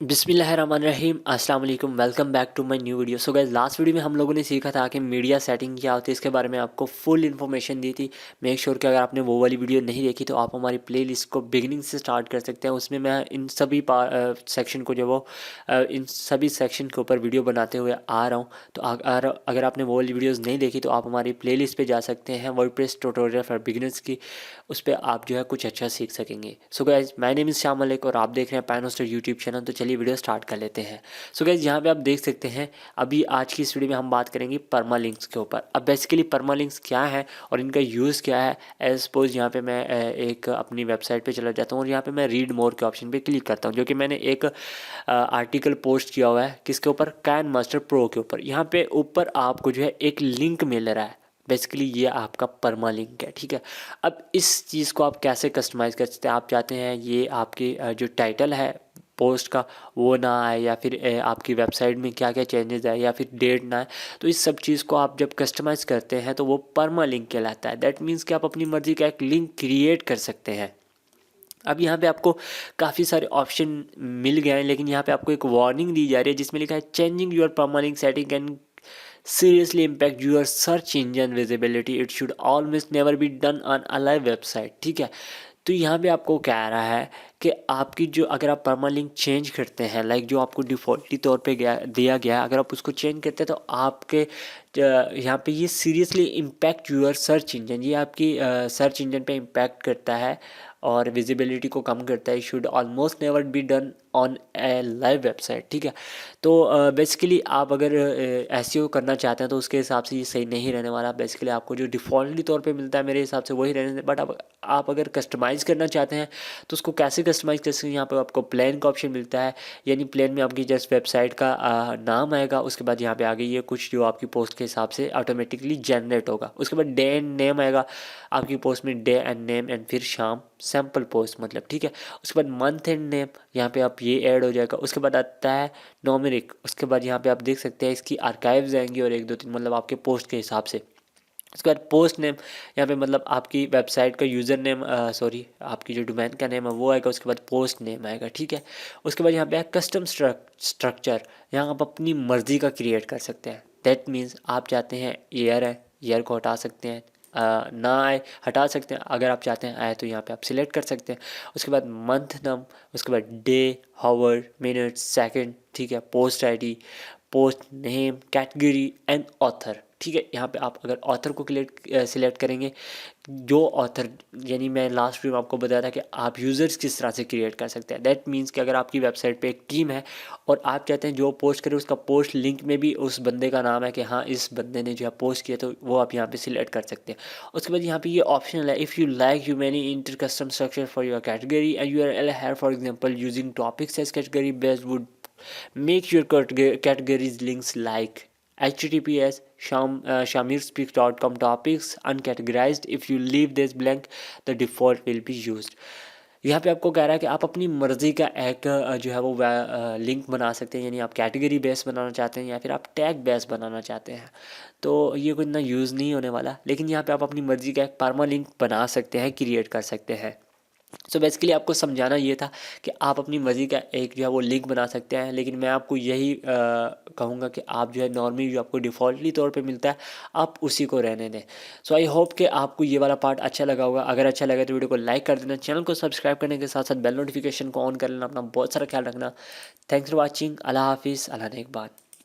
बिस्मिल्लाहिर्रहमानिर्रहीम अस्सलाम वालेकुम, welcome back to my new video. So guys, last video में हम लोगों ने सीखा था कि मीडिया सेटिंग क्या होती है, इसके बारे में आपको फुल इन्फॉर्मेशन दी थी। मेक श्योर कि अगर आपने वो वाली वीडियो नहीं देखी तो आप हमारी प्लेलिस्ट को बिगिनिंग से स्टार्ट कर सकते हैं। उसमें मैं इन सभी सेक्शन को जो वो इन सभी सेक्शन के ऊपर वीडियो बनाते हुए आ रहा हूँ। तो अगर आपने वो वाली वीडियोज़ नहीं देखी तो आप हमारी प्ले लिस्ट पर जा सकते हैं, वर्डप्रेस ट्यूटोरियल फॉर बिगिनर्स की। उस पर आप जो है कुछ अच्छा सीख सकेंगे। So guys, my name is Shyam Malik और आप देख रहे हैं पैनोस्टर यूट्यूब चैनल। तो चलिए वीडियो स्टार्ट कर लेते हैं। सो गाइस, यहाँ पे आप देख सकते हैं, अभी आज की इस वीडियो में हम बात करेंगे परमालिंक्स के ऊपर। अब बेसिकली परमालिंक्स क्या है और इनका यूज़ क्या है। एज सपोज यहाँ पे मैं एक अपनी वेबसाइट पे चला जाता हूँ और यहाँ पे मैं रीड मोर के ऑप्शन पे क्लिक करता हूँ, जो कि मैंने एक आर्टिकल पोस्ट किया हुआ है किसके ऊपर, कैन मास्टर प्रो के ऊपर। यहाँ पे ऊपर आपको जो है एक लिंक मिल रहा है। बेसिकली ये आपका परमा लिंक है, ठीक है। अब इस चीज़ को आप कैसे कस्टमाइज़ कर सकते हैं। आप चाहते हैं ये आपकी जो टाइटल है पोस्ट का वो ना आए, या फिर आपकी वेबसाइट में क्या क्या चेंजेस आए, या फिर डेट ना आए। तो इस सब चीज़ को आप जब कस्टमाइज़ करते हैं तो वो परमा लिंक कहलाता है। दैट मीन्स कि आप अपनी मर्ज़ी का एक लिंक क्रिएट कर सकते हैं। अब यहाँ पे आपको काफ़ी सारे ऑप्शन मिल गए हैं, लेकिन यहाँ पे आपको एक वार्निंग दी जा रही है जिसमें लिखा है changing your permalink setting can seriously impact your search engine visibility. It should almost never be done on a live website, ठीक है। तो यहाँ पे आपको कह रहा है कि आपकी जो, अगर आप परमालिंक चेंज करते हैं, लाइक जो आपको डिफ़ॉल्टी तौर पे दिया गया, अगर आप उसको चेंज करते हैं तो आपके यहाँ पे ये seriously impact your search engine, ये आपकी सर्च इंजन पे इम्पैक्ट करता है और विजिबिलिटी को कम करता है। Should almost never be done on A live website, ठीक है। तो बेसिकली आप अगर एसईओ करना चाहते हैं तो उसके हिसाब से ये सही नहीं रहने वाला। बेसिकली आपको जो डिफ़ॉल्टली तौर पे मिलता है मेरे हिसाब से वही रहने, बट आप अगर कस्टमाइज़ करना चाहते हैं तो उसको कैसे कस्टमाइज़ कर सकते हैं। यहाँ पर आपको प्लान का ऑप्शन मिलता है, यानी प्लान में आपकी जस्ट वेबसाइट का नाम आएगा, उसके बाद यहाँ पे आगे ये कुछ जो आपकी पोस्ट के हिसाब से ऑटोमेटिकली जनरेट होगा। उसके बाद डे एंड नेम आएगा आपकी पोस्ट में, डे एंड नेम एंड फिर शाम, सैम्पल पोस्ट मतलब, ठीक है। उसके बाद मंथ एंड नेम, यहाँ पे आप ये ऐड हो जाएगा। उसके बाद आता है नॉमरिक, उसके बाद यहाँ पे आप देख सकते हैं इसकी आर्काइव्स आएंगी और 1 2 3 मतलब आपके पोस्ट के हिसाब से। उसके बाद पोस्ट नेम, यहाँ पे मतलब आपकी वेबसाइट का यूज़र नेम, सॉरी आपकी जो डोमेन का नेम है वो आएगा। उसके बाद पोस्ट नेम आएगा, ठीक है। उसके बाद यहाँ पे है कस्टम स्ट्रक्चर, यहाँ आप अपनी मर्ज़ी का क्रिएट कर सकते हैं। दैट मीन्स आप चाहते हैं ईयर है, ईयर को हटा सकते हैं, ना आए हटा सकते हैं। अगर आप चाहते हैं आए तो यहाँ पे आप सिलेक्ट कर सकते हैं। उसके बाद मंथ नम, उसके बाद डे, हावर, मिनट, सेकंड, ठीक है। Post ID, post name, category and author, ठीक है। यहाँ पे आप अगर ऑथर को सिलेक्ट करेंगे, जो ऑथर, यानी मैं लास्ट वीडियो में आपको बताया था कि आप यूज़र्स किस तरह से क्रिएट कर सकते हैं। दैट मीन्स कि अगर आपकी वेबसाइट पे एक टीम है और आप चाहते हैं जो पोस्ट करे उसका पोस्ट लिंक में भी उस बंदे का नाम है कि हाँ इस बंदे ने जो है पोस्ट किया, तो वो आप यहाँ पे सिलेक्ट कर सकते हैं। उसके बाद यहाँ पे ये ऑप्शनल है, if you like you many inter custom structure for your category and you are here for example using topics as category based would make your categories links like https shamirspeaks.com topics uncategorized. If you leave this blank the default will be used. यहाँ पे आपको कह रहा है कि आप अपनी मर्ज़ी का एक जो है वो लिंक बना सकते हैं, यानी आप कैटेगरी बेस बनाना चाहते हैं या फिर आप टैग बेस बनाना चाहते हैं। तो ये कोई इतना यूज़ नहीं होने वाला, लेकिन यहाँ पे आप अपनी मर्ज़ी का एक परमा लिंक बना सकते हैं, क्रिएट कर सकते हैं। सो बेसिकली आपको समझाना ये था कि आप अपनी मर्ज़ी का एक जो है वो लिंक बना सकते हैं, लेकिन मैं आपको यही कहूँगा कि आप जो है नॉर्मली जो आपको डिफ़ॉल्टली तौर पे मिलता है आप उसी को रहने दें। सो आई होप कि आपको ये वाला पार्ट अच्छा लगा होगा। अगर अच्छा लगा तो वीडियो को लाइक कर देना, चैनल को सब्सक्राइब करने के साथ साथ बेल नोटिफिकेशन को ऑन कर लेना। अपना बहुत सारा ख्याल रखना। Thanks for watching. अल्लाह हाफिज़, अल्लाह ने एक बात।